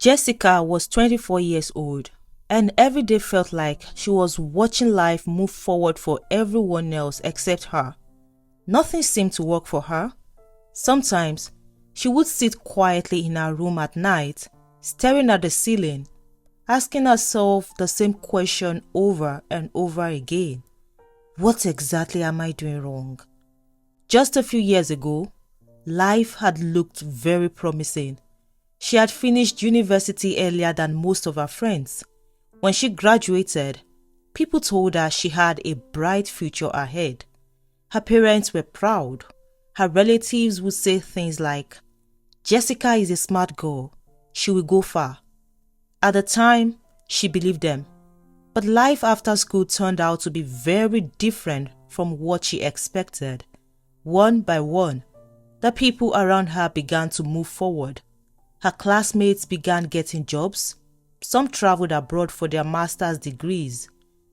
Jessica was 24 years old, and every day felt like she was watching life move forward for everyone else except her. Nothing seemed to work for her. Sometimes, she would sit quietly in her room at night, staring at the ceiling, asking herself the same question over and over again. What exactly am I doing wrong? Just a few years ago, life had looked very promising. She had finished university earlier than most of her friends. When she graduated, people told her she had a bright future ahead. Her parents were proud. Her relatives would say things like, "Jessica is a smart girl. She will go far." At the time, she believed them. But life after school turned out to be very different from what she expected. One by one, the people around her began to move forward. Her classmates began getting jobs. Some traveled abroad for their master's degrees.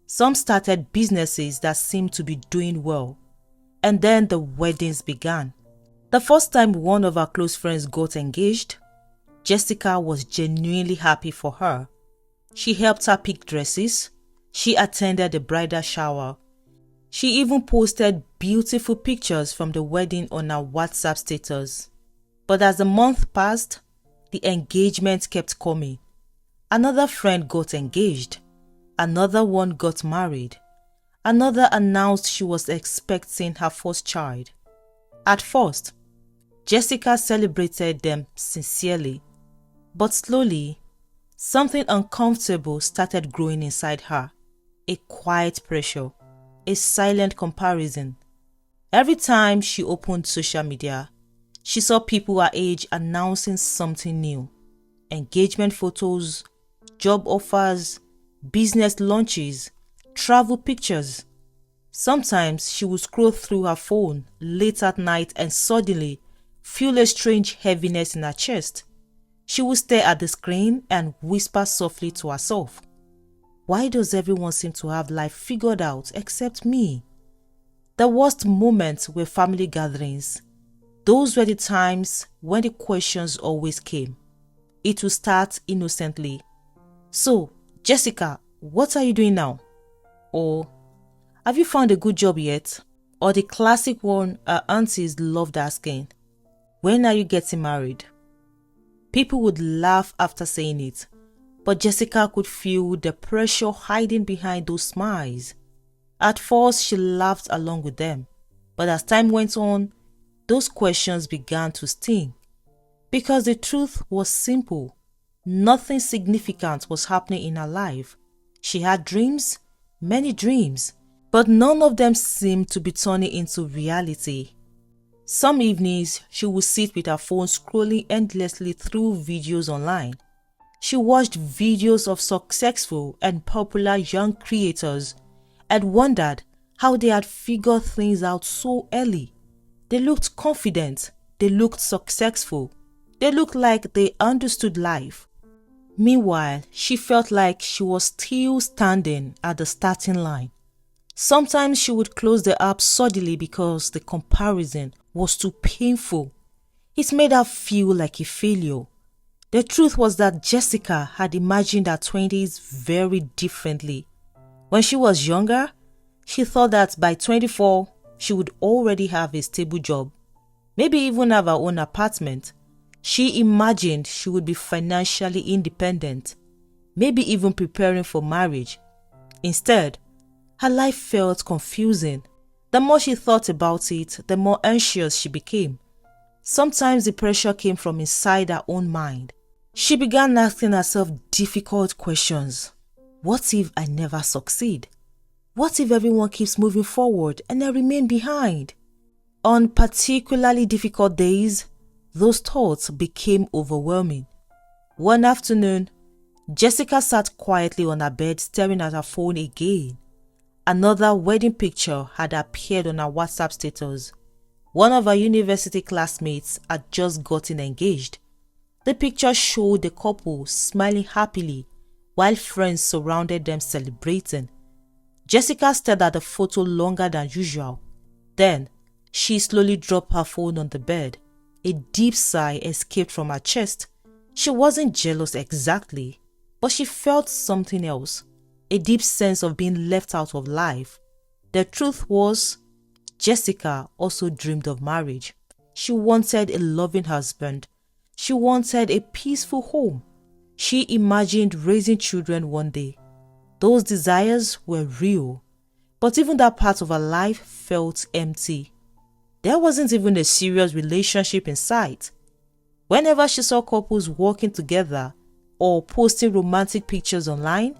Some started businesses that seemed to be doing well. And then the weddings began. The first time one of her close friends got engaged, Jessica was genuinely happy for her. She helped her pick dresses. She attended the bridal shower. She even posted beautiful pictures from the wedding on her WhatsApp status. But as the month passed, the engagement kept coming. Another friend got engaged. Another one got married. Another announced she was expecting her first child. At first, Jessica celebrated them sincerely. But slowly, something uncomfortable started growing inside her. A quiet pressure, a silent comparison. Every time she opened social media, she saw people her age announcing something new. Engagement photos, job offers, business launches, travel pictures. Sometimes she would scroll through her phone late at night and suddenly feel a strange heaviness in her chest. She would stare at the screen and whisper softly to herself, "Why does everyone seem to have life figured out except me?" The worst moments were family gatherings. Those were the times when the questions always came. It would start innocently. "So, Jessica, what are you doing now?" Or, "Have you found a good job yet?" Or the classic one our aunties loved asking, "When are you getting married?" People would laugh after saying it, but Jessica could feel the pressure hiding behind those smiles. At first, she laughed along with them, but as time went on, those questions began to sting. Because the truth was simple. Nothing significant was happening in her life. She had dreams, many dreams, but none of them seemed to be turning into reality. Some evenings, she would sit with her phone scrolling endlessly through videos online. She watched videos of successful and popular young creators and wondered how they had figured things out so early. They looked confident, they looked successful, they looked like they understood life. Meanwhile, she felt like she was still standing at the starting line. Sometimes she would close the app suddenly because the comparison was too painful. It made her feel like a failure. The truth was that Jessica had imagined her 20s very differently. When she was younger, she thought that by 24, she would already have a stable job, maybe even have her own apartment. She imagined she would be financially independent, maybe even preparing for marriage. Instead, her life felt confusing. The more she thought about it, the more anxious she became. Sometimes the pressure came from inside her own mind. She began asking herself difficult questions. What if I never succeed? What if everyone keeps moving forward and I remain behind? On particularly difficult days, those thoughts became overwhelming. One afternoon, Jessica sat quietly on her bed staring at her phone again. Another wedding picture had appeared on her WhatsApp status. One of her university classmates had just gotten engaged. The picture showed the couple smiling happily while friends surrounded them celebrating. Jessica stared at the photo longer than usual. Then, she slowly dropped her phone on the bed. A deep sigh escaped from her chest. She wasn't jealous exactly, but she felt something else, a deep sense of being left out of life. The truth was, Jessica also dreamed of marriage. She wanted a loving husband. She wanted a peaceful home. She imagined raising children one day. Those desires were real, but even that part of her life felt empty. There wasn't even a serious relationship in sight. Whenever she saw couples walking together or posting romantic pictures online,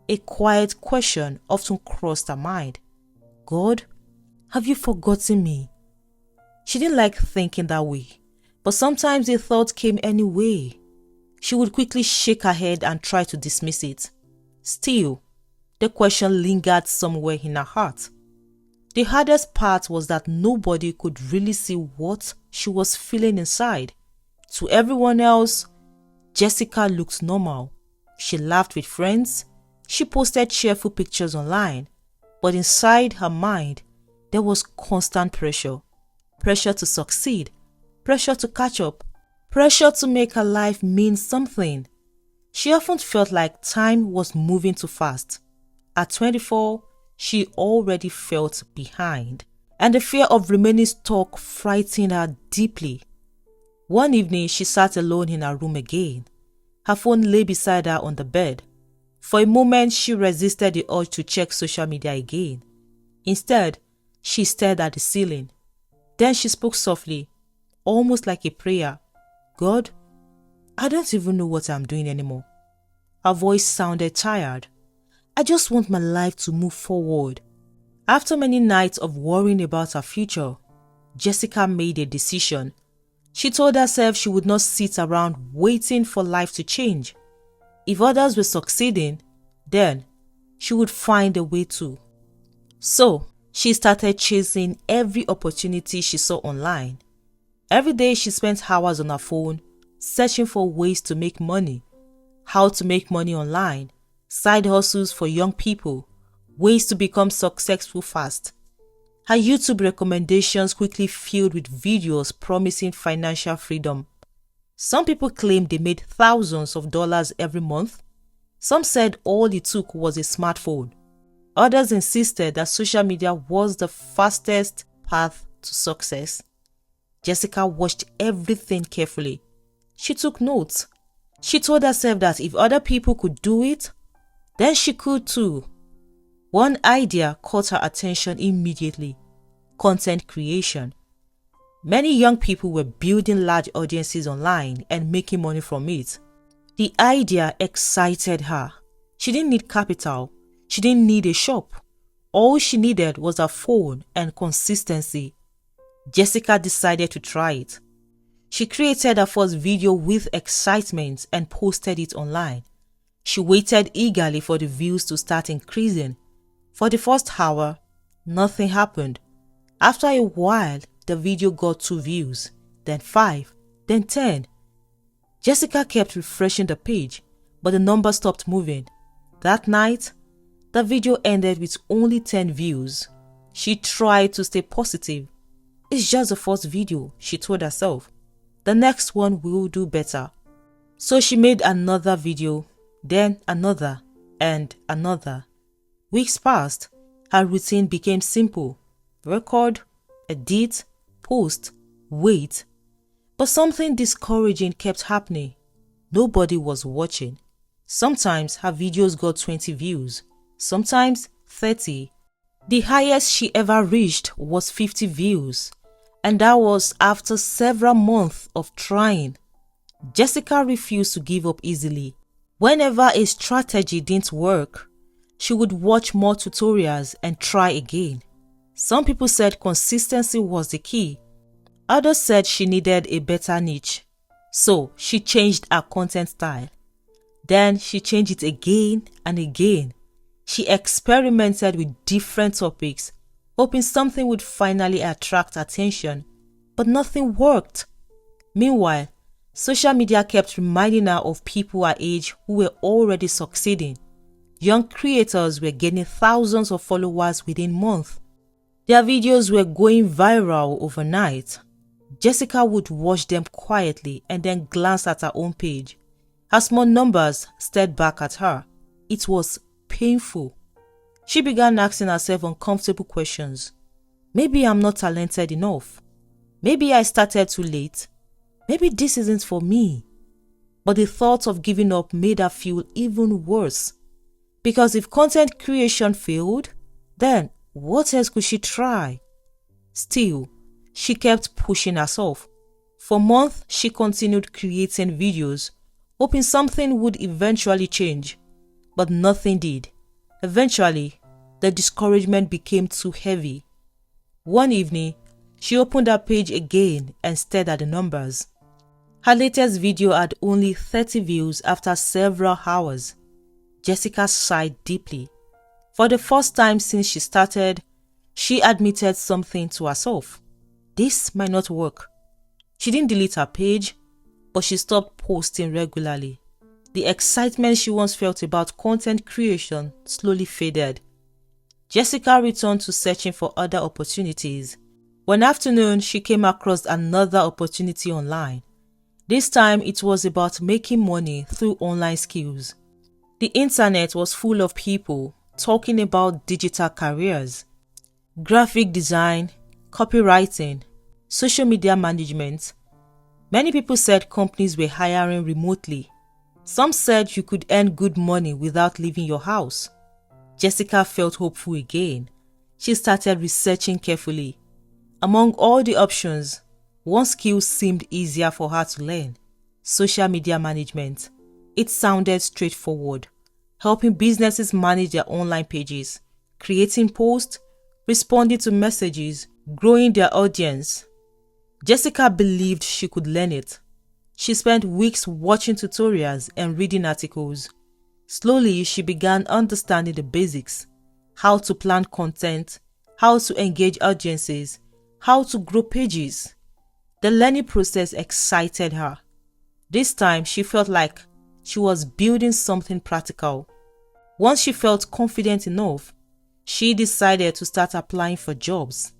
a quiet question often crossed her mind. God, have you forgotten me? She didn't like thinking that way, but sometimes the thought came anyway. She would quickly shake her head and try to dismiss it. Still, the question lingered somewhere in her heart. The hardest part was that nobody could really see what she was feeling inside. To everyone else, Jessica looked normal. She laughed with friends. She posted cheerful pictures online. But inside her mind, there was constant pressure. Pressure to succeed. Pressure to catch up. Pressure to make her life mean something. She often felt like time was moving too fast. At 24, she already felt behind, and the fear of remaining stuck frightened her deeply. One evening, she sat alone in her room again. Her phone lay beside her on the bed. For a moment, she resisted the urge to check social media again. Instead, she stared at the ceiling. Then she spoke softly, almost like a prayer. God, I don't even know what I'm doing anymore. Her voice sounded tired. I just want my life to move forward. After many nights of worrying about her future, Jessica made a decision. She told herself she would not sit around waiting for life to change. If others were succeeding, then she would find a way too. So, she started chasing every opportunity she saw online. Every day she spent hours on her phone, searching for ways to make money, how to make money online, side hustles for young people, ways to become successful fast. Her YouTube recommendations quickly filled with videos promising financial freedom. Some people claimed they made thousands of dollars every month. Some said all it took was a smartphone. Others insisted that social media was the fastest path to success. Jessica watched everything carefully. She took notes. She told herself that if other people could do it, then she could too. One idea caught her attention immediately: content creation. Many young people were building large audiences online and making money from it. The idea excited her. She didn't need capital. She didn't need a shop. All she needed was a phone and consistency. Jessica decided to try it. She created her first video with excitement and posted it online. She waited eagerly for the views to start increasing. For the first hour, nothing happened. After a while, the video got 2 views, then 5, then 10. Jessica kept refreshing the page, but the number stopped moving. That night, the video ended with only 10 views. She tried to stay positive. It's just the first video, she told herself. The next one will do better. So she made another video, then another, and another. Weeks passed. Her routine became simple. Record, edit, post, wait. But something discouraging kept happening. Nobody was watching. Sometimes her videos got 20 views, sometimes 30. The highest she ever reached was 50 views, and that was after several months of trying. Jessica refused to give up easily. Whenever a strategy didn't work, she would watch more tutorials and try again. Some people said consistency was the key. Others said she needed a better niche. So she changed her content style. Then she changed it again and again. She experimented with different topics, hoping something would finally attract attention. But nothing worked. Meanwhile, social media kept reminding her of people her age who were already succeeding. Young creators were gaining thousands of followers within months. Their videos were going viral overnight. Jessica would watch them quietly and then glance at her own page. Her small numbers stared back at her. It was painful. She began asking herself uncomfortable questions. Maybe I'm not talented enough. Maybe I started too late. Maybe this isn't for me. But the thought of giving up made her feel even worse. Because if content creation failed, then what else could she try? Still, she kept pushing herself. For months, she continued creating videos, hoping something would eventually change. But nothing did. Eventually, the discouragement became too heavy. One evening, she opened her page again and stared at the numbers. Her latest video had only 30 views after several hours. Jessica sighed deeply. For the first time since she started, she admitted something to herself. This might not work. She didn't delete her page, but she stopped posting regularly. The excitement she once felt about content creation slowly faded. Jessica returned to searching for other opportunities. One afternoon, she came across another opportunity online. This time, it was about making money through online skills. The internet was full of people talking about digital careers, graphic design, copywriting, social media management. Many people said companies were hiring remotely. Some said you could earn good money without leaving your house. Jessica felt hopeful again. She started researching carefully. Among all the options, one skill seemed easier for her to learn: social media management. It sounded straightforward, helping businesses manage their online pages, creating posts, responding to messages, growing their audience. Jessica believed she could learn it. She spent weeks watching tutorials and reading articles. Slowly, she began understanding the basics: how to plan content, how to engage audiences, how to grow pages. The learning process excited her. This time, she felt like she was building something practical. Once she felt confident enough, she decided to start applying for jobs.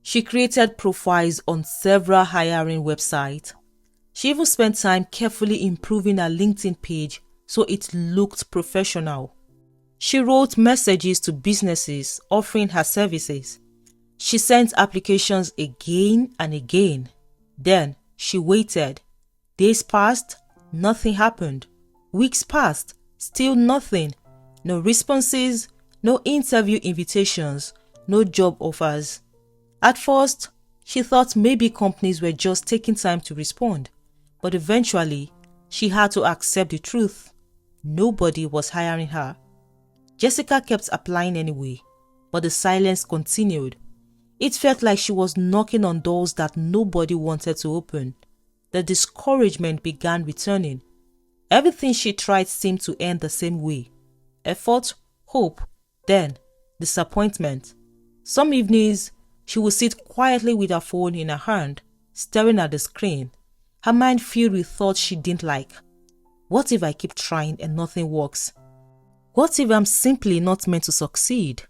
She created profiles on several hiring websites. She even spent time carefully improving her LinkedIn page so it looked professional. She wrote messages to businesses offering her services. She sent applications again and again. Then she waited. Days passed, nothing happened. Weeks passed, still nothing. No responses, no interview invitations, no job offers. At first, she thought maybe companies were just taking time to respond. But eventually, she had to accept the truth. Nobody was hiring her. Jessica kept applying anyway, but the silence continued. It felt like she was knocking on doors that nobody wanted to open. The discouragement began returning. Everything she tried seemed to end the same way: effort, hope, then disappointment. Some evenings, she would sit quietly with her phone in her hand, staring at the screen, her mind filled with thoughts she didn't like. What if I keep trying and nothing works? What if I'm simply not meant to succeed?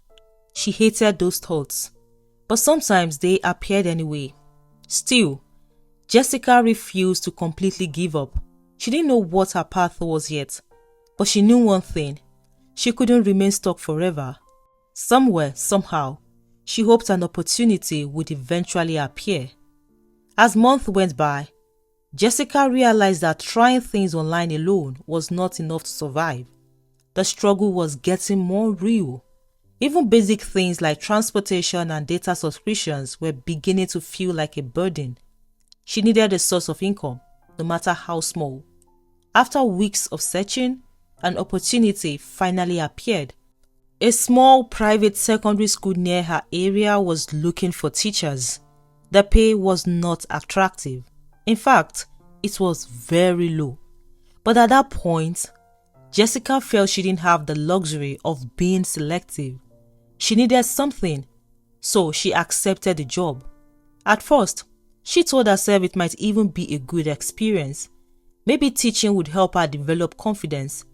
She hated those thoughts, but sometimes they appeared anyway. Still, Jessica refused to completely give up. She didn't know what her path was yet, but she knew one thing: she couldn't remain stuck forever. Somewhere, somehow, she hoped an opportunity would eventually appear. As months went by, Jessica realized that trying things online alone was not enough to survive. The struggle was getting more real. Even basic things like transportation and data subscriptions were beginning to feel like a burden. She needed a source of income, no matter how small. After weeks of searching, an opportunity finally appeared. A small private secondary school near her area was looking for teachers. The pay was not attractive. In fact, it was very low. But at that point, Jessica felt she didn't have the luxury of being selective. She needed something, so she accepted the job. At first, she told herself it might even be a good experience. Maybe teaching would help her develop confidence.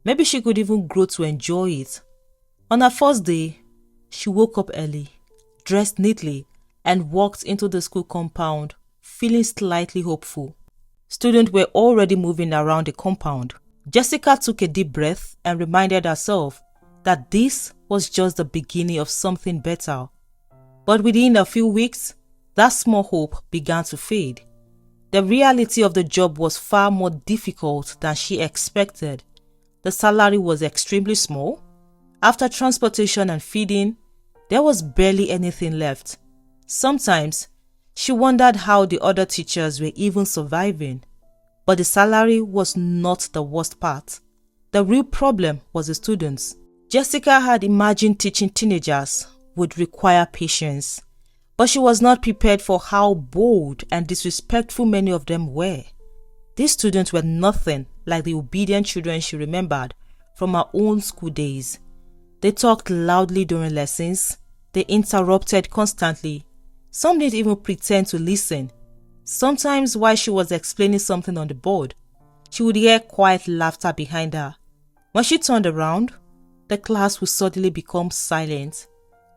Maybe she could even grow to enjoy it. On her first day, she woke up early, dressed neatly, and walked into the school compound feeling slightly hopeful. Students were already moving around the compound. Jessica took a deep breath and reminded herself that this was just the beginning of something better. But within a few weeks, that small hope began to fade. The reality of the job was far more difficult than she expected. The salary was extremely small. After transportation and feeding, there was barely anything left. Sometimes, she wondered how the other teachers were even surviving. But the salary was not the worst part. The real problem was the students. Jessica had imagined teaching teenagers would require patience, but she was not prepared for how bold and disrespectful many of them were. These students were nothing like the obedient children she remembered from her own school days. They talked loudly during lessons. They interrupted constantly. Some didn't even pretend to listen. Sometimes while she was explaining something on the board, she would hear quiet laughter behind her. When she turned around, the class would suddenly become silent,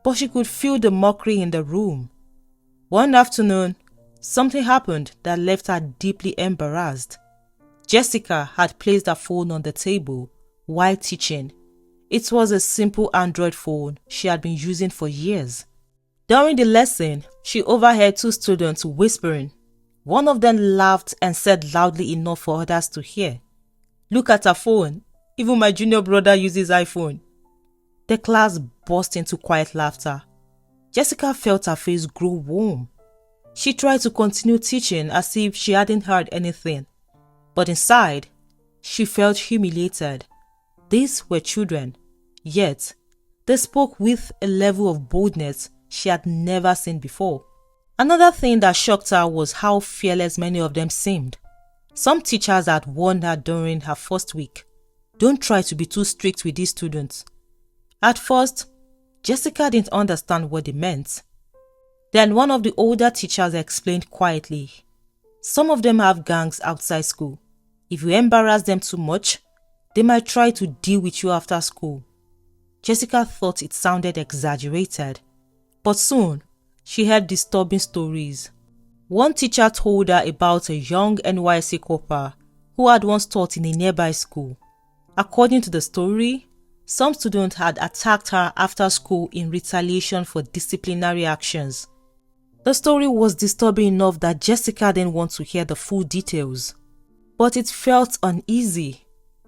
but she could feel the mockery in the room. One afternoon, something happened that left her deeply embarrassed. Jessica had placed her phone on the table while teaching. It was a simple Android phone she had been using for years. During the lesson, she overheard two students whispering. One of them laughed and said loudly enough for others to hear, "Look at her phone. Even my junior brother uses iPhone." The class burst into quiet laughter. Jessica felt her face grow warm. She tried to continue teaching as if she hadn't heard anything. But inside, she felt humiliated. These were children, yet they spoke with a level of boldness she had never seen before. Another thing that shocked her was how fearless many of them seemed. Some teachers had warned her during her first week, "Don't try to be too strict with these students." At first, Jessica didn't understand what they meant. Then one of the older teachers explained quietly, "Some of them have gangs outside school. If you embarrass them too much, they might try to deal with you after school." Jessica thought it sounded exaggerated, but soon she heard disturbing stories. One teacher told her about a young NYC copper who had once taught in a nearby school. According to the story, some students had attacked her after school in retaliation for disciplinary actions. The story was disturbing enough that Jessica didn't want to hear the full details. But it felt uneasy.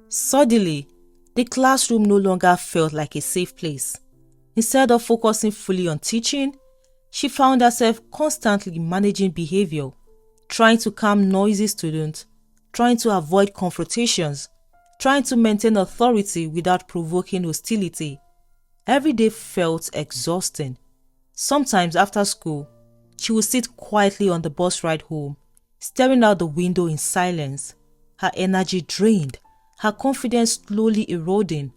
Suddenly, the classroom no longer felt like a safe place. Instead of focusing fully on teaching, she found herself constantly managing behavior, trying to calm noisy students, trying to avoid confrontations, trying to maintain authority without provoking hostility. Every day felt exhausting. Sometimes after school, she would sit quietly on the bus ride home, staring out the window in silence, her energy drained, her confidence slowly eroding.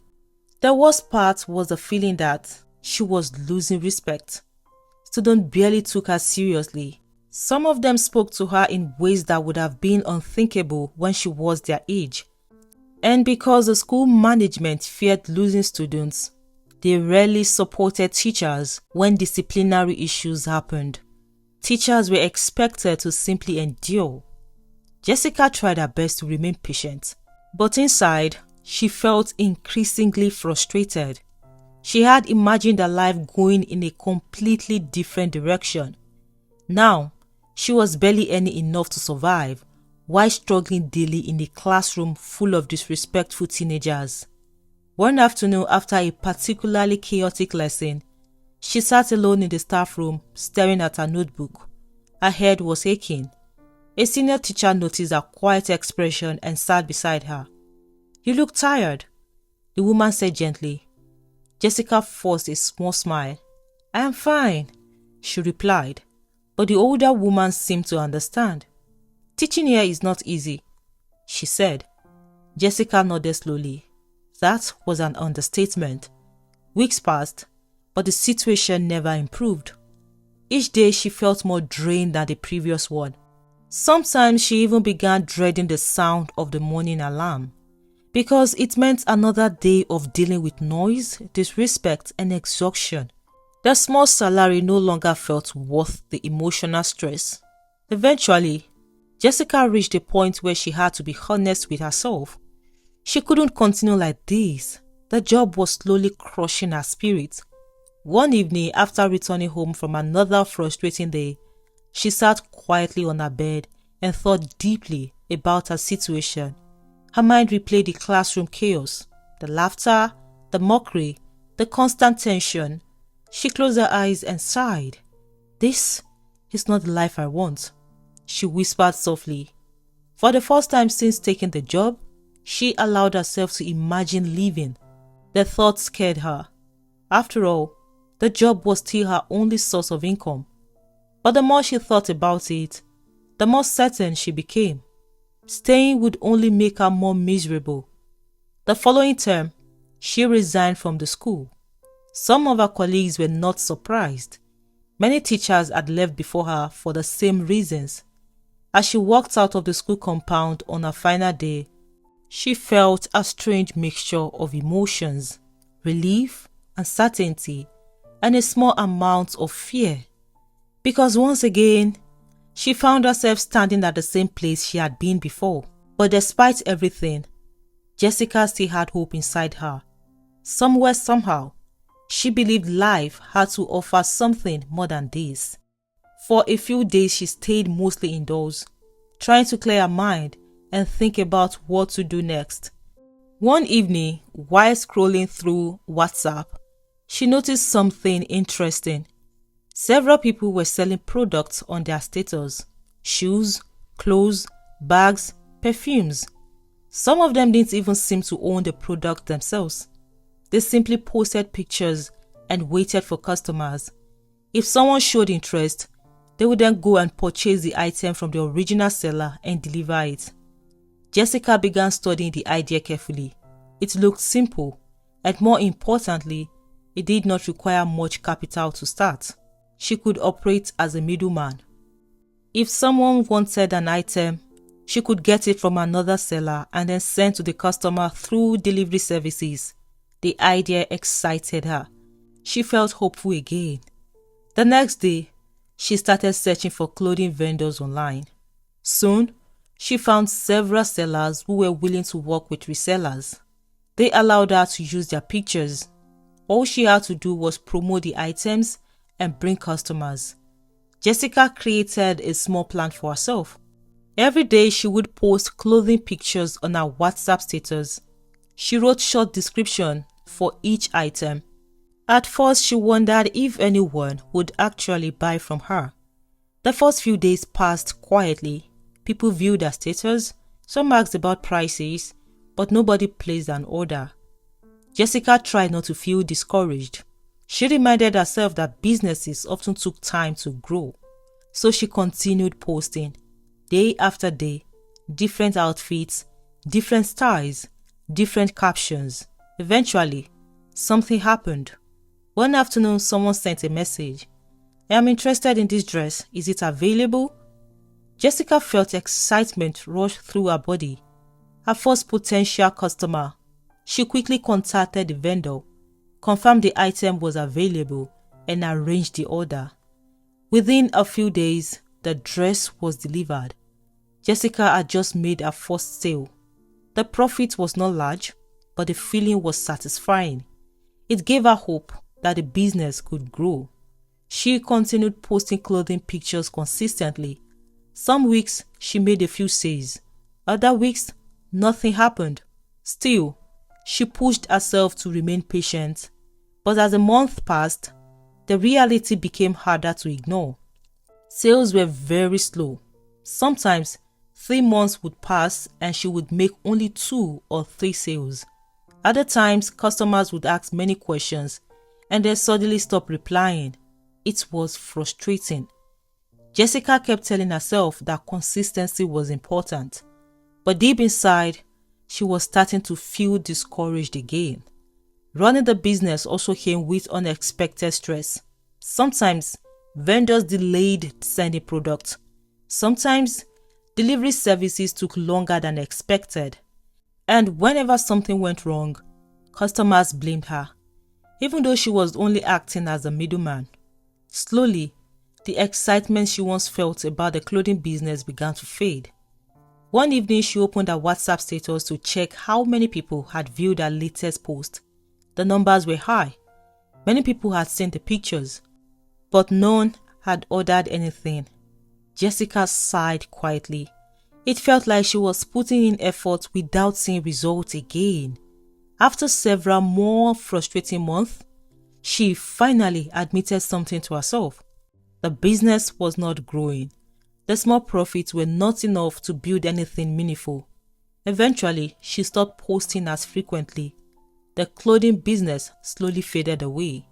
The worst part was the feeling that she was losing respect. Students barely took her seriously. Some of them spoke to her in ways that would have been unthinkable when she was their age. And because the school management feared losing students, they rarely supported teachers when disciplinary issues happened. Teachers were expected to simply endure. Jessica tried her best to remain patient, but inside, she felt increasingly frustrated. She had imagined her life going in a completely different direction. Now, she was barely earning enough to survive, while struggling daily in a classroom full of disrespectful teenagers. One afternoon after a particularly chaotic lesson, she sat alone in the staff room, staring at her notebook. Her head was aching. A senior teacher noticed her quiet expression and sat beside her. "You look tired," the woman said gently. Jessica forced a small smile. "I am fine," she replied, but the older woman seemed to understand. "Teaching here is not easy," she said. Jessica nodded slowly. That was an understatement. Weeks passed, but the situation never improved. Each day she felt more drained than the previous one. Sometimes she even began dreading the sound of the morning alarm, because it meant another day of dealing with noise, disrespect, and exhaustion. The small salary no longer felt worth the emotional stress. Eventually, Jessica reached a point where she had to be honest with herself. She couldn't continue like this. The job was slowly crushing her spirit. One evening, after returning home from another frustrating day, she sat quietly on her bed and thought deeply about her situation. Her mind replayed the classroom chaos, the laughter, the mockery, the constant tension. She closed her eyes and sighed. "This is not the life I want," she whispered softly. For the first time since taking the job, she allowed herself to imagine leaving. The thought scared her. After all, the job was still her only source of income. But the more she thought about it, the more certain she became. Staying would only make her more miserable. The following term, she resigned from the school. Some of her colleagues were not surprised. Many teachers had left before her for the same reasons. As she walked out of the school compound on her final day, she felt a strange mixture of emotions, relief, uncertainty, and a small amount of fear. Because once again, she found herself standing at the same place she had been before. But despite everything, Jessica still had hope inside her. Somewhere, somehow, she believed life had to offer something more than this. For a few days she stayed mostly indoors, trying to clear her mind and think about what to do next. One evening, while scrolling through WhatsApp, she noticed something interesting. Several people were selling products on their status: shoes, clothes, bags, perfumes. Some of them didn't even seem to own the product themselves. They simply posted pictures and waited for customers. If someone showed interest, they would then go and purchase the item from the original seller and deliver it. Jessica began studying the idea carefully. It looked simple, and more importantly, it did not require much capital to start. She could operate as a middleman. If someone wanted an item, she could get it from another seller and then send to the customer through delivery services. The idea excited her. She felt hopeful again. The next day, she started searching for clothing vendors online. Soon, she found several sellers who were willing to work with resellers. They allowed her to use their pictures. All she had to do was promote the items and bring customers. Jessica created a small plan for herself. Every day she would post clothing pictures on her WhatsApp status. She wrote short description for each item. At first she wondered if anyone would actually buy from her. The first few days passed quietly. People viewed her status, some asked about prices, but nobody placed an order. Jessica tried not to feel discouraged. She reminded herself that businesses often took time to grow. So she continued posting, day after day, different outfits, different styles, different captions. Eventually, something happened. One afternoon, someone sent a message. "I am interested in this dress. Is it available?" Jessica felt excitement rush through her body. Her first potential customer. She quickly contacted the vendor, confirmed the item was available, and arranged the order. Within a few days, the dress was delivered. Jessica had just made her first sale. The profit was not large, but the feeling was satisfying. It gave her hope that the business could grow. She continued posting clothing pictures consistently. Some weeks she made a few sales. Other weeks, nothing happened. Still, she pushed herself to remain patient. But as the month passed, the reality became harder to ignore. Sales were very slow. Sometimes 3 months would pass and she would make only 2 or 3 sales. Other times, customers would ask many questions and then suddenly stop replying. It was frustrating. Jessica kept telling herself that consistency was important. But deep inside, she was starting to feel discouraged again. Running the business also came with unexpected stress. Sometimes, vendors delayed sending products. Sometimes, delivery services took longer than expected. And whenever something went wrong, customers blamed her, even though she was only acting as a middleman. Slowly, The excitement she once felt about the clothing business began to fade. One evening, she opened her WhatsApp status to check how many people had viewed her latest post. The numbers were high. Many people had seen the pictures, but none had ordered anything. Jessica sighed quietly. It felt like she was putting in effort without seeing results again. After several more frustrating months, she finally admitted something to herself. The business was not growing. The small profits were not enough to build anything meaningful. Eventually, she stopped posting as frequently. The clothing business slowly faded away.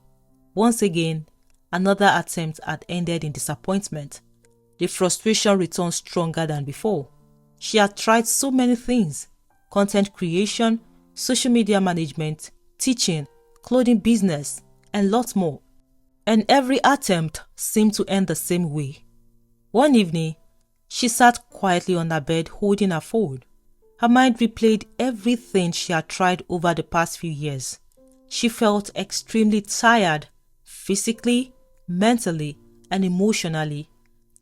Once again, another attempt had ended in disappointment. The frustration returned stronger than before. She had tried so many things: content creation, social media management, teaching, clothing business, and lots more. And every attempt seemed to end the same way. One evening, she sat quietly on her bed holding her phone. Her mind replayed everything she had tried over the past few years. She felt extremely tired, physically, mentally, and emotionally.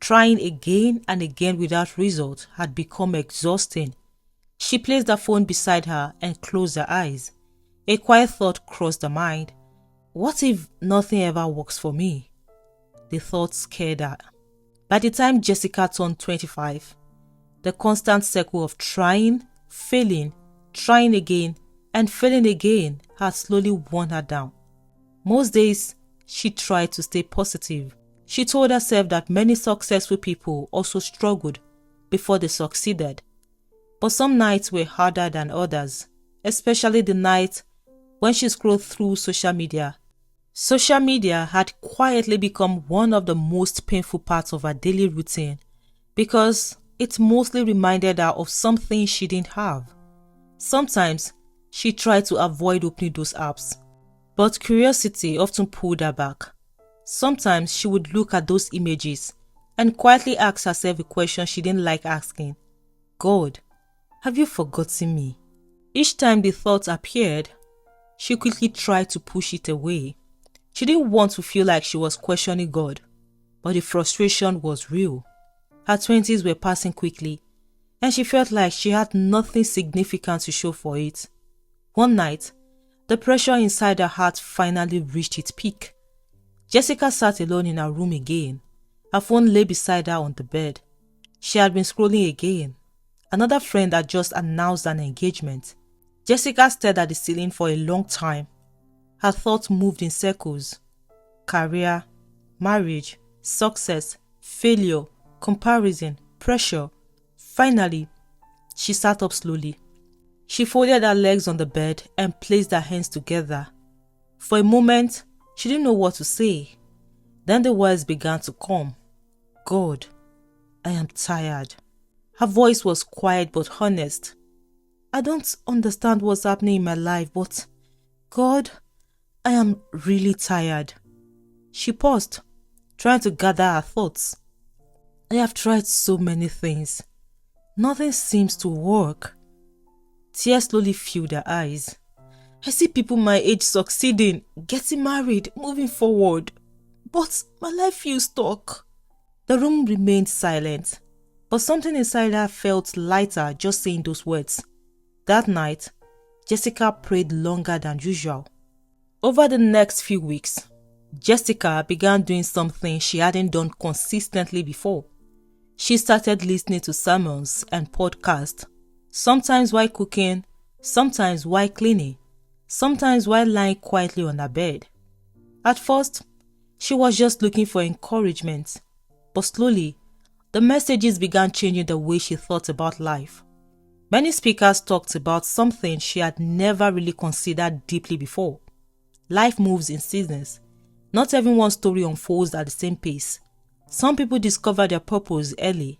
Trying again and again without result had become exhausting. She placed her phone beside her and closed her eyes. A quiet thought crossed her mind. What if nothing ever works for me? The thought scared her. By the time Jessica turned 25, the constant cycle of trying, failing, trying again, and failing again had slowly worn her down. Most days, she tried to stay positive. She told herself that many successful people also struggled before they succeeded. But some nights were harder than others, especially the night when she scrolled through social media. Social media had quietly become one of the most painful parts of her daily routine because it mostly reminded her of something she didn't have. Sometimes she tried to avoid opening those apps, but curiosity often pulled her back. Sometimes she would look at those images and quietly ask herself a question she didn't like asking. God, have you forgotten me? Each time the thought appeared, she quickly tried to push it away. She didn't want to feel like she was questioning God, but the frustration was real. Her 20s were passing quickly, and she felt like she had nothing significant to show for it. One night, the pressure inside her heart finally reached its peak. Jessica sat alone in her room again. Her phone lay beside her on the bed. She had been scrolling again. Another friend had just announced an engagement. Jessica stared at the ceiling for a long time. Her thoughts moved in circles. Career, marriage, success, failure, comparison, pressure. Finally, she sat up slowly. She folded her legs on the bed and placed her hands together. For a moment, she didn't know what to say. Then the words began to come. God, I am tired. Her voice was quiet but honest. I don't understand what's happening in my life, but God, I am really tired. She paused, trying to gather her thoughts. I have tried so many things. Nothing seems to work. Tears slowly filled her eyes. I see people my age succeeding, getting married, moving forward. But my life feels stuck. The room remained silent, but something inside her felt lighter just saying those words. That night, Jessica prayed longer than usual. Over the next few weeks, Jessica began doing something she hadn't done consistently before. She started listening to sermons and podcasts, sometimes while cooking, sometimes while cleaning, sometimes while lying quietly on her bed. At first, she was just looking for encouragement, but slowly, the messages began changing the way she thought about life. Many speakers talked about something she had never really considered deeply before. Life moves in seasons. Not everyone's story unfolds at the same pace. Some people discover their purpose early,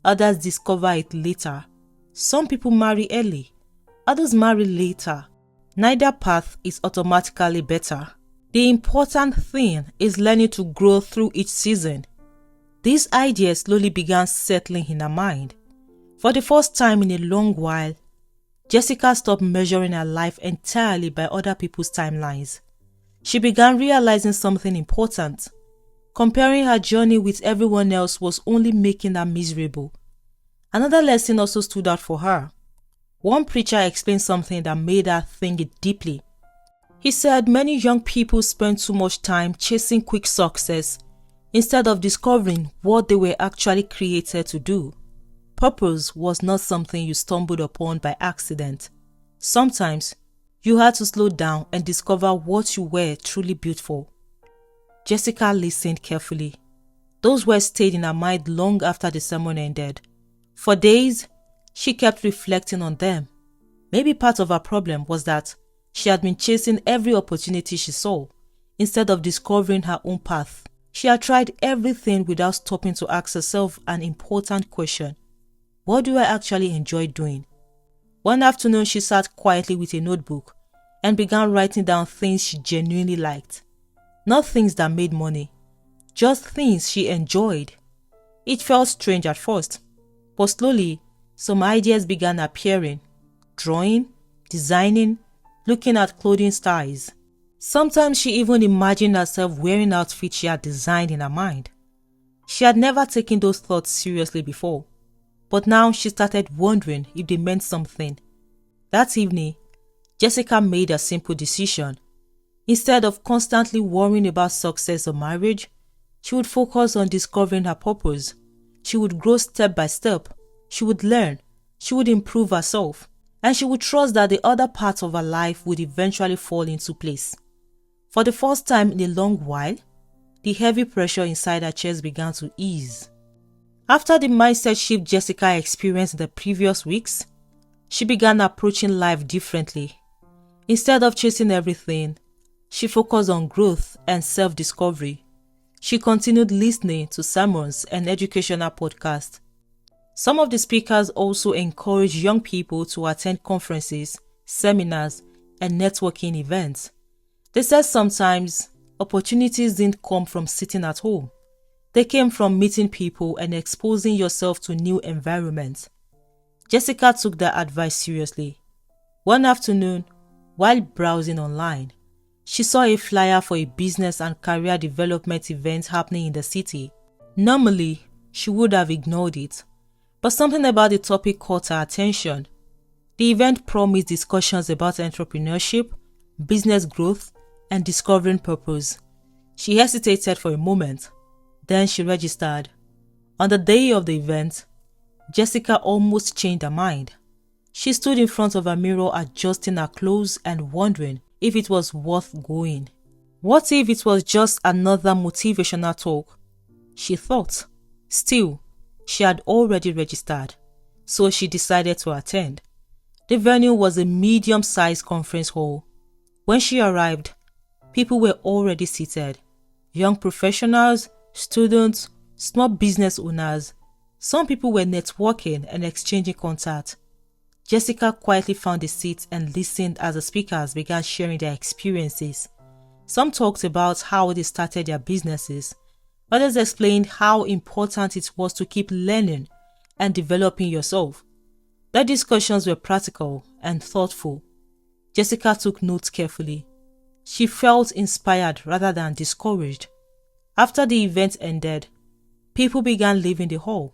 others discover it later. Some people marry early, others marry later. Neither path is automatically better. The important thing is learning to grow through each season. These ideas slowly began settling in her mind. For the first time in a long while, Jessica stopped measuring her life entirely by other people's timelines. She began realizing something important. Comparing her journey with everyone else was only making her miserable. Another lesson also stood out for her. One preacher explained something that made her think deeply. He said many young people spend too much time chasing quick success instead of discovering what they were actually created to do. Purpose was not something you stumbled upon by accident. Sometimes, you had to slow down and discover what you were truly built for. Jessica listened carefully. Those words stayed in her mind long after the sermon ended. For days, she kept reflecting on them. Maybe part of her problem was that she had been chasing every opportunity she saw, instead of discovering her own path. She had tried everything without stopping to ask herself an important question. What do I actually enjoy doing? One afternoon, she sat quietly with a notebook and began writing down things she genuinely liked. Not things that made money, just things she enjoyed. It felt strange at first, but slowly, some ideas began appearing. Drawing, designing, looking at clothing styles. Sometimes she even imagined herself wearing outfits she had designed in her mind. She had never taken those thoughts seriously before, but now she started wondering if they meant something. That evening, Jessica made a simple decision. Instead of constantly worrying about success or marriage, she would focus on discovering her purpose. She would grow step by step. She would learn. She would improve herself. And she would trust that the other parts of her life would eventually fall into place. For the first time in a long while, the heavy pressure inside her chest began to ease. After the mindset shift Jessica experienced in the previous weeks, she began approaching life differently. Instead of chasing everything, she focused on growth and self-discovery. She continued listening to sermons and educational podcasts. Some of the speakers also encourage young people to attend conferences, seminars, and networking events. They said sometimes opportunities didn't come from sitting at home. They came from meeting people and exposing yourself to new environments. Jessica took their advice seriously. One afternoon, while browsing online, she saw a flyer for a business and career development event happening in the city. Normally, she would have ignored it, but something about the topic caught her attention. The event promised discussions about entrepreneurship, business growth, and discovering purpose. She hesitated for a moment. Then she registered. On the day of the event, Jessica almost changed her mind. She stood in front of a mirror adjusting her clothes and wondering if it was worth going. What if it was just another motivational talk? She thought. Still, she had already registered, so she decided to attend. The venue was a medium-sized conference hall. When she arrived, people were already seated. Young professionals, students, small business owners. Some people were networking and exchanging contacts. Jessica quietly found a seat and listened as the speakers began sharing their experiences. Some talked about how they started their businesses. Others explained how important it was to keep learning and developing yourself. Their discussions were practical and thoughtful. Jessica took notes carefully. She felt inspired rather than discouraged. After the event ended, people began leaving the hall.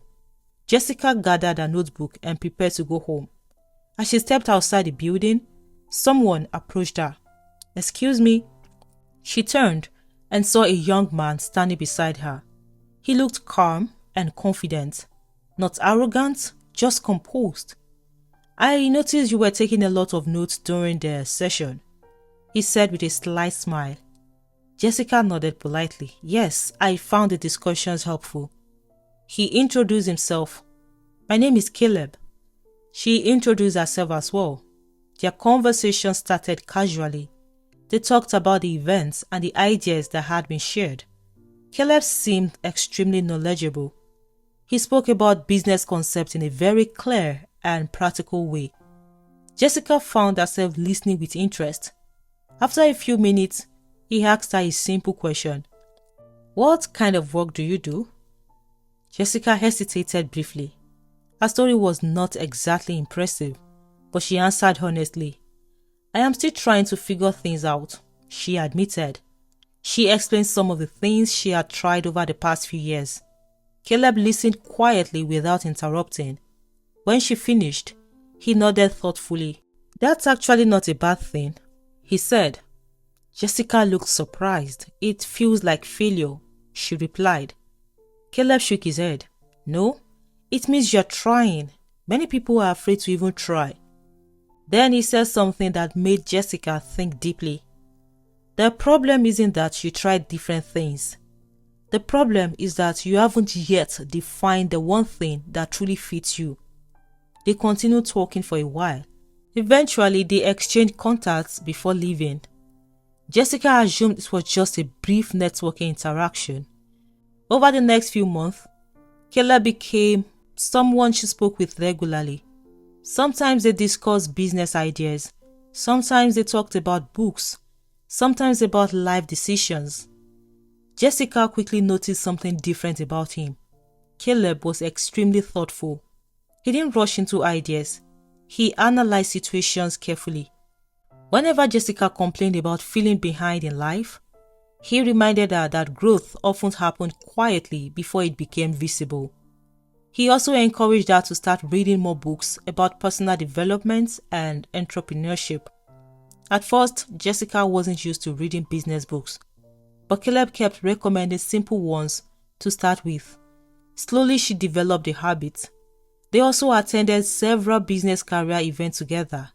Jessica gathered her notebook and prepared to go home. As she stepped outside the building, someone approached her. "Excuse me." She turned and saw a young man standing beside her. He looked calm and confident, not arrogant, just composed. "I noticed you were taking a lot of notes during the session," he said with a slight smile. Jessica nodded politely. "Yes, I found the discussions helpful." He introduced himself. "My name is Caleb." She introduced herself as well. Their conversation started casually. They talked about the events and the ideas that had been shared. Caleb seemed extremely knowledgeable. He spoke about business concepts in a very clear and practical way. Jessica found herself listening with interest. After a few minutes, he asked her a simple question. "What kind of work do you do?" Jessica hesitated briefly. Her story was not exactly impressive, but she answered honestly. "I am still trying to figure things out," she admitted. She explained some of the things she had tried over the past few years. Caleb listened quietly without interrupting. When she finished, he nodded thoughtfully. "That's actually not a bad thing," he said. Jessica looked surprised. "It feels like failure," she replied. Caleb shook his head. "No, it means you're trying. Many people are afraid to even try." Then he said something that made Jessica think deeply. "The problem isn't that you tried different things. The problem is that you haven't yet defined the one thing that truly fits you." They continued talking for a while. Eventually, they exchanged contacts before leaving. Jessica assumed it was just a brief networking interaction. Over the next few months, Caleb became someone she spoke with regularly. Sometimes they discussed business ideas. Sometimes they talked about books. Sometimes about life decisions. Jessica quickly noticed something different about him. Caleb was extremely thoughtful. He didn't rush into ideas. He analyzed situations carefully. Whenever Jessica complained about feeling behind in life, he reminded her that growth often happened quietly before it became visible. He also encouraged her to start reading more books about personal development and entrepreneurship. At first, Jessica wasn't used to reading business books, but Caleb kept recommending simple ones to start with. Slowly, she developed the habit. They also attended several business career events together.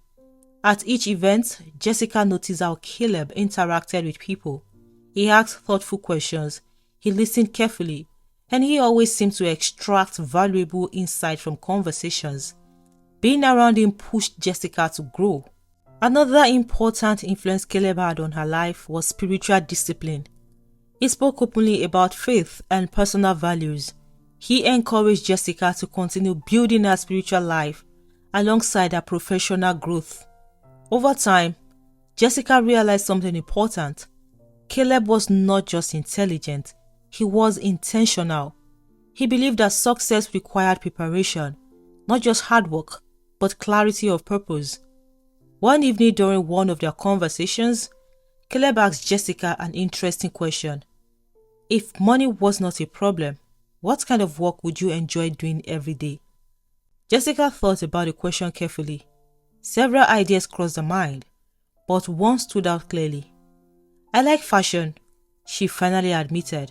At each event, Jessica noticed how Caleb interacted with people. He asked thoughtful questions, he listened carefully, and he always seemed to extract valuable insight from conversations. Being around him pushed Jessica to grow. Another important influence Caleb had on her life was spiritual discipline. He spoke openly about faith and personal values. He encouraged Jessica to continue building her spiritual life alongside her professional growth. Over time, Jessica realized something important. Caleb was not just intelligent, he was intentional. He believed that success required preparation, not just hard work, but clarity of purpose. One evening during one of their conversations, Caleb asked Jessica an interesting question. "If money was not a problem, what kind of work would you enjoy doing every day?" Jessica thought about the question carefully. Several ideas crossed her mind, but one stood out clearly. "I like fashion," she finally admitted.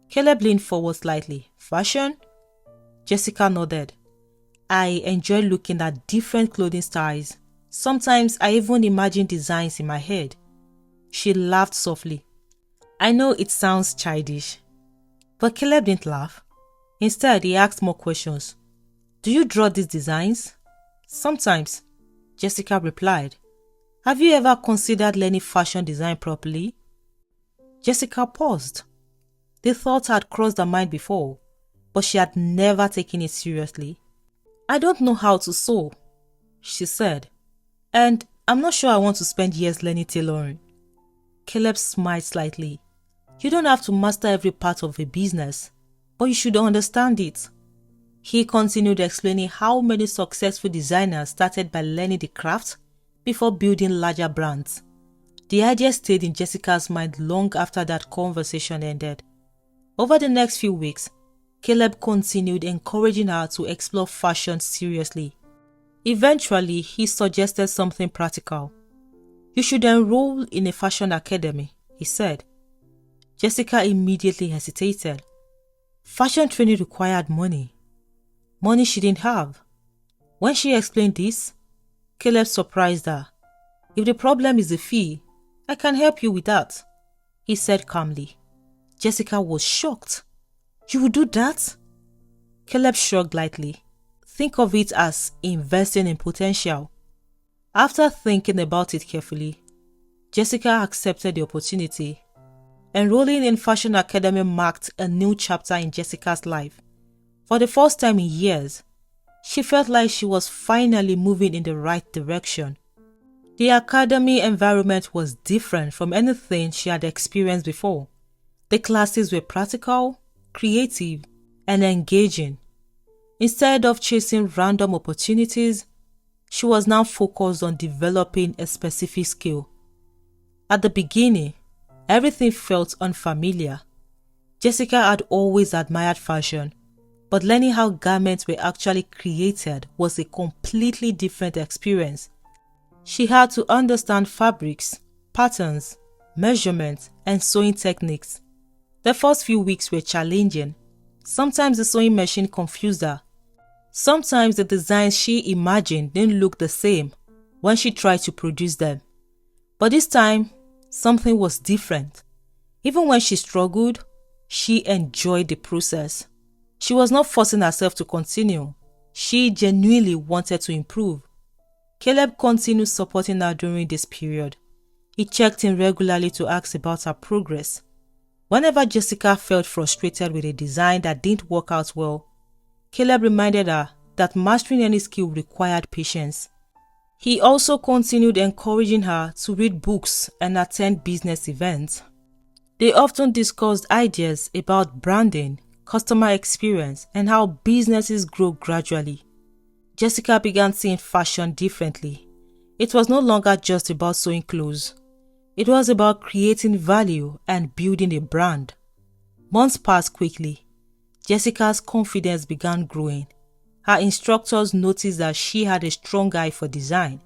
Caleb leaned forward slightly. "Fashion?" Jessica nodded. "I enjoy looking at different clothing styles. Sometimes I even imagine designs in my head." She laughed softly. "I know it sounds childish." But Caleb didn't laugh. Instead, he asked more questions. "Do you draw these designs?" "Sometimes," Jessica replied. "Have you ever considered learning fashion design properly?" Jessica paused. The thought had crossed her mind before, but she had never taken it seriously. "I don't know how to sew," she said, "and I'm not sure I want to spend years learning tailoring." Caleb smiled slightly. "You don't have to master every part of a business, but you should understand it." He continued explaining how many successful designers started by learning the craft before building larger brands. The idea stayed in Jessica's mind long after that conversation ended. Over the next few weeks, Caleb continued encouraging her to explore fashion seriously. Eventually, he suggested something practical. "You should enroll in a fashion academy," he said. Jessica immediately hesitated. Fashion training required money. Money she didn't have. When she explained this, Caleb surprised her. "If the problem is the fee, I can help you with that," he said calmly. Jessica was shocked. "You would do that?" Caleb shrugged lightly. "Think of it as investing in potential." After thinking about it carefully, Jessica accepted the opportunity. Enrolling in Fashion Academy marked a new chapter in Jessica's life. For the first time in years, she felt like she was finally moving in the right direction. The academy environment was different from anything she had experienced before. The classes were practical, creative, and engaging. Instead of chasing random opportunities, she was now focused on developing a specific skill. At the beginning, Everything felt unfamiliar. Jessica had always admired fashion, but learning how garments were actually created was a completely different experience. She had to understand fabrics, patterns, measurements, and sewing techniques. The first few weeks were challenging. Sometimes the sewing machine confused her. Sometimes the designs she imagined didn't look the same when she tried to produce them. But this time, something was different. Even when she struggled, she enjoyed the process. She was not forcing herself to continue. She genuinely wanted to improve. Caleb continued supporting her during this period. He checked in regularly to ask about her progress. Whenever Jessica felt frustrated with a design that didn't work out well, Caleb reminded her that mastering any skill required patience. He also continued encouraging her to read books and attend business events. They often discussed ideas about branding, customer experience, and how businesses grow gradually. Jessica began seeing fashion differently. It was no longer just about sewing clothes. It was about creating value and building a brand. Months passed quickly. Jessica's confidence began growing. Her instructors noticed that she had a strong eye for design.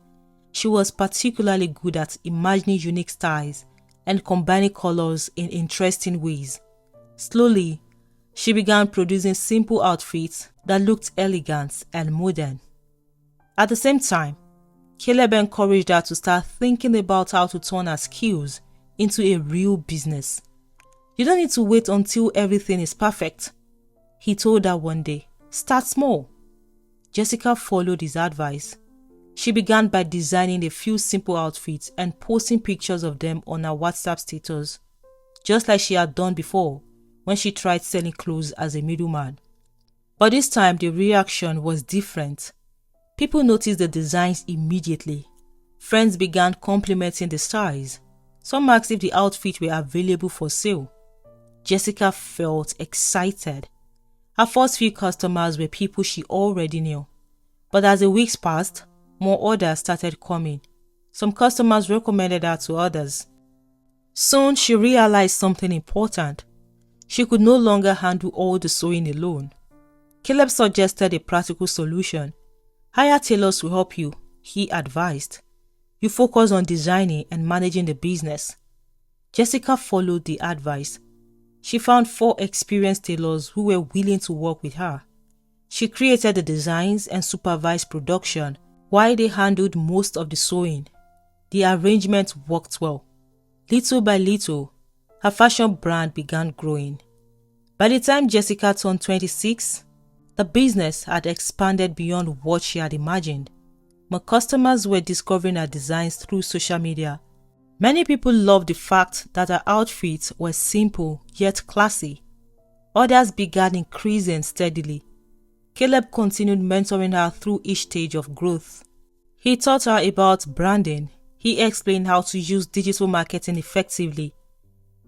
She was particularly good at imagining unique styles and combining colors in interesting ways. Slowly, she began producing simple outfits that looked elegant and modern. At the same time, Caleb encouraged her to start thinking about how to turn her skills into a real business. You don't need to wait until everything is perfect, he told her one day. Start small. Jessica followed his advice. She began by designing a few simple outfits and posting pictures of them on her WhatsApp status, just like she had done before when she tried selling clothes as a middleman. But this time the reaction was different. People noticed the designs immediately. Friends began complimenting the styles. Some asked if the outfits were available for sale. Jessica felt excited. Her first few customers were people she already knew. But as the weeks passed, more orders started coming. Some customers recommended her to others. Soon she realized something important. She could no longer handle all the sewing alone. Caleb suggested a practical solution. Hire tailors to help you, he advised. You focus on designing and managing the business. Jessica followed the advice. She found 4 experienced tailors who were willing to work with her. She created the designs and supervised production while they handled most of the sewing. The arrangement worked well. Little by little, her fashion brand began growing. By the time Jessica turned 26, the business had expanded beyond what she had imagined. More customers were discovering her designs through social media. Many people loved the fact that her outfits were simple yet classy. Others began increasing steadily. Caleb continued mentoring her through each stage of growth. He taught her about branding. He explained how to use digital marketing effectively.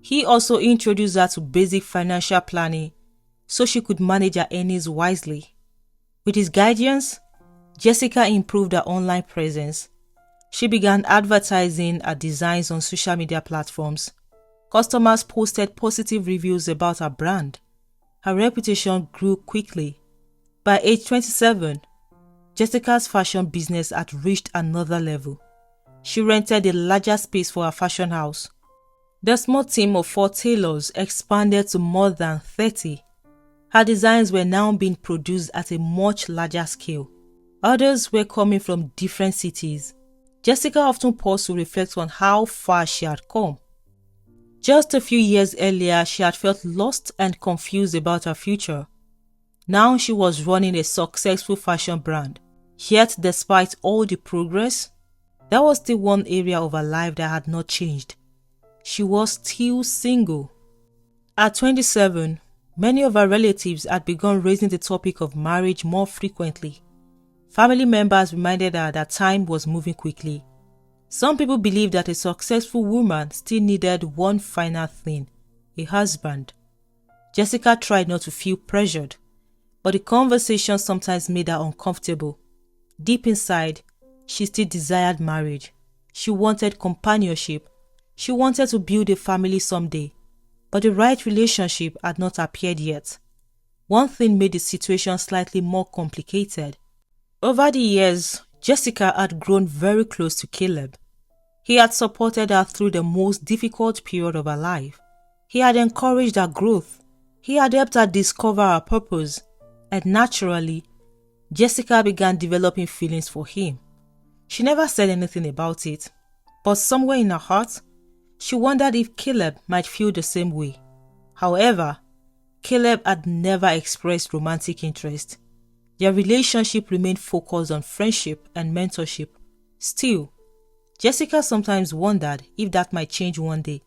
He also introduced her to basic financial planning so she could manage her earnings wisely. With his guidance, Jessica improved her online presence. She began advertising her designs on social media platforms. Customers posted positive reviews about her brand. Her reputation grew quickly. By age 27, Jessica's fashion business had reached another level. She rented a larger space for her fashion house. The small team of 4 tailors expanded to more than 30. Her designs were now being produced at a much larger scale. Others were coming from different cities. Jessica often paused to reflect on how far she had come. Just a few years earlier, she had felt lost and confused about her future. Now she was running a successful fashion brand. Yet, despite all the progress, there was still one area of her life that had not changed. She was still single. At 27, many of her relatives had begun raising the topic of marriage more frequently. Family members reminded her that time was moving quickly. Some people believed that a successful woman still needed one final thing, a husband. Jessica tried not to feel pressured, but the conversation sometimes made her uncomfortable. Deep inside, she still desired marriage. She wanted companionship, She wanted to build a family someday, but the right relationship had not appeared yet. One thing made the situation slightly more complicated. Over the years, Jessica had grown very close to Caleb. He had supported her through the most difficult period of her life. He had encouraged her growth. He had helped her discover her purpose. And naturally, Jessica began developing feelings for him. She never said anything about it, but somewhere in her heart, she wondered if Caleb might feel the same way. However, Caleb had never expressed romantic interest. Their relationship remained focused on friendship and mentorship. Still, Jessica sometimes wondered if that might change one day.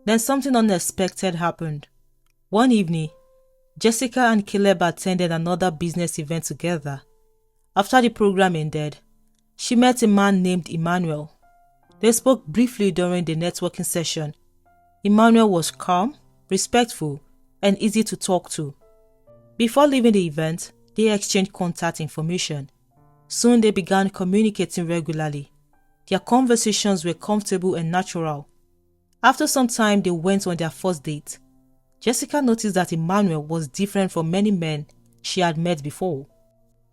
Then something unexpected happened. One evening, Jessica and Caleb attended another business event together. After the program ended, she met a man named Emmanuel. They spoke briefly during the networking session. Emmanuel was calm, respectful, and easy to talk to. Before leaving the event, they exchanged contact information. Soon they began communicating regularly. Their conversations were comfortable and natural. After some time, they went on their first date. Jessica noticed that Emmanuel was different from many men she had met before.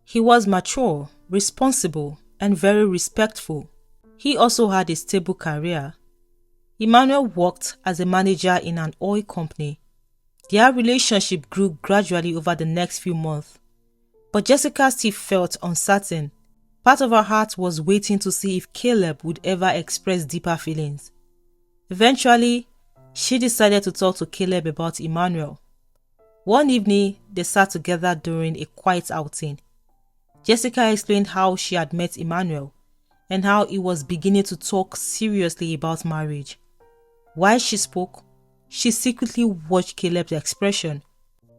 He was mature, responsible, and very respectful. He also had a stable career. Emmanuel worked as a manager in an oil company. Their relationship grew gradually over the next few months. But Jessica still felt uncertain. Part of her heart was waiting to see if Caleb would ever express deeper feelings. Eventually, she decided to talk to Caleb about Emmanuel. One evening, they sat together during a quiet outing. Jessica explained how she had met Emmanuel and how he was beginning to talk seriously about marriage. While she spoke, she secretly watched Caleb's expression.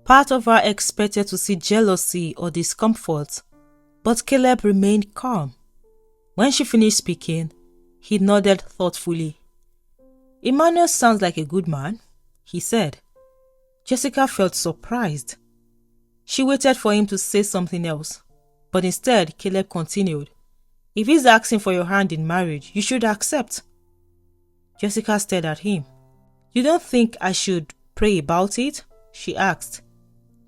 Part of her expected to see jealousy or discomfort, but Caleb remained calm. When she finished speaking, he nodded thoughtfully. "Emmanuel sounds like a good man," he said. Jessica felt surprised. She waited for him to say something else, but instead Caleb continued. "If he's asking for your hand in marriage, you should accept." Jessica stared at him. "You don't think I should pray about it?" she asked.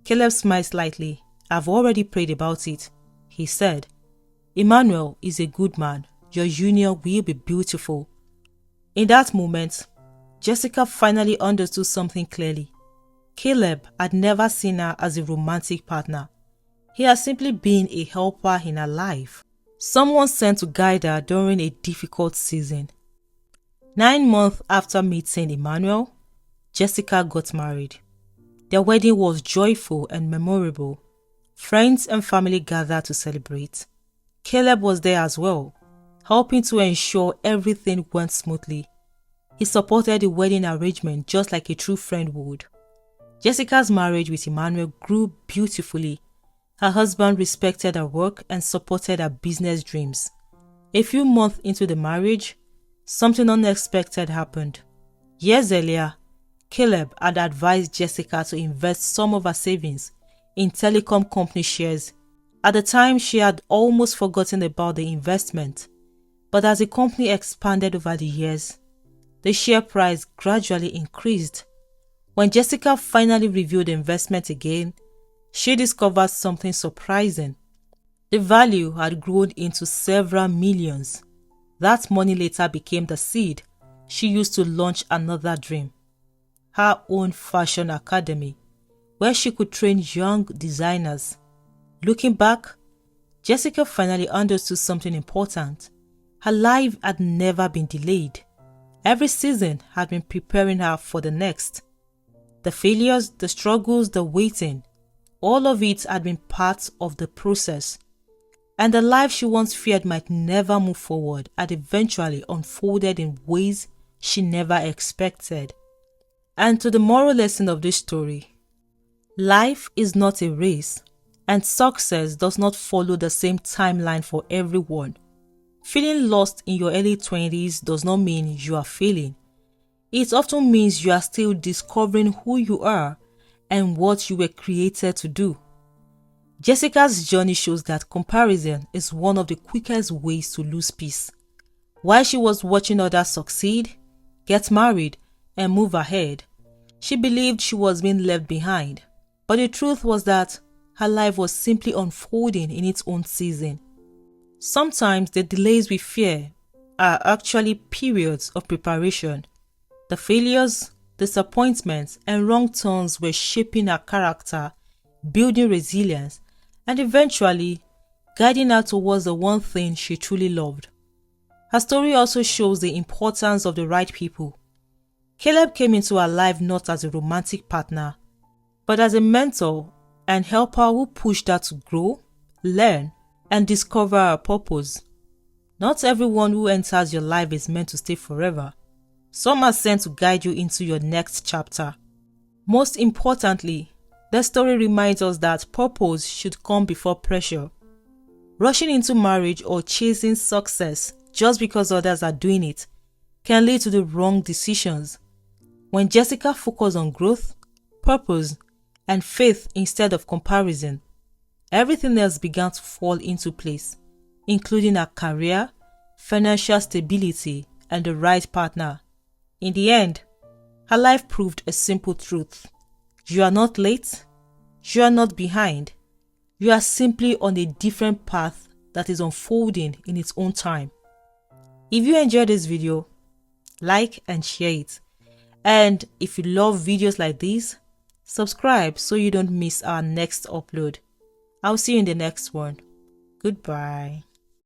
Caleb smiled slightly. "I've already prayed about it," he said. "Emmanuel is a good man. Your union will be beautiful." In that moment, Jessica finally understood something clearly. Caleb had never seen her as a romantic partner. He had simply been a helper in her life. Someone sent to guide her during a difficult season. 9 months after meeting Emmanuel, Jessica got married. Their wedding was joyful and memorable. Friends and family gathered to celebrate. Caleb was there as well, helping to ensure everything went smoothly. He supported the wedding arrangement just like a true friend would. Jessica's marriage with Emmanuel grew beautifully. Her husband respected her work and supported her business dreams. A few months into the marriage, something unexpected happened. Years earlier, Caleb had advised Jessica to invest some of her savings in telecom company shares. At the time, she had almost forgotten about the investment. But as the company expanded over the years, the share price gradually increased. When Jessica finally reviewed the investment again, she discovered something surprising. The value had grown into several millions. That money later became the seed she used to launch another dream, her own fashion academy, where she could train young designers. Looking back, Jessica finally understood something important. Her life had never been delayed. Every season had been preparing her for the next. The failures, the struggles, the waiting, all of it had been part of the process. And the life she once feared might never move forward had eventually unfolded in ways she never expected. And to the moral lesson of this story, life is not a race, and success does not follow the same timeline for everyone. Feeling lost in your early 20s does not mean you are failing. It often means you are still discovering who you are and what you were created to do. Jessica's journey shows that comparison is one of the quickest ways to lose peace. While she was watching others succeed, get married, and move ahead. She believed she was being left behind, but the truth was that her life was simply unfolding in its own season. Sometimes the delays we fear are actually periods of preparation. The failures, disappointments, and wrong turns were shaping her character, building resilience, and eventually guiding her towards the one thing she truly loved. Her story also shows the importance of the right people. Caleb came into her life not as a romantic partner, but as a mentor and helper who pushed her to grow, learn, and discover her purpose. Not everyone who enters your life is meant to stay forever. Some are sent to guide you into your next chapter. Most importantly, the story reminds us that purpose should come before pressure. Rushing into marriage or chasing success just because others are doing it can lead to the wrong decisions. When Jessica focused on growth, purpose, and faith instead of comparison, everything else began to fall into place, including her career, financial stability, and the right partner. In the end, her life proved a simple truth. You are not late, you are not behind, you are simply on a different path that is unfolding in its own time. If you enjoyed this video, like and share it. And if you love videos like these, subscribe so you don't miss our next upload. I'll see you in the next one. Goodbye.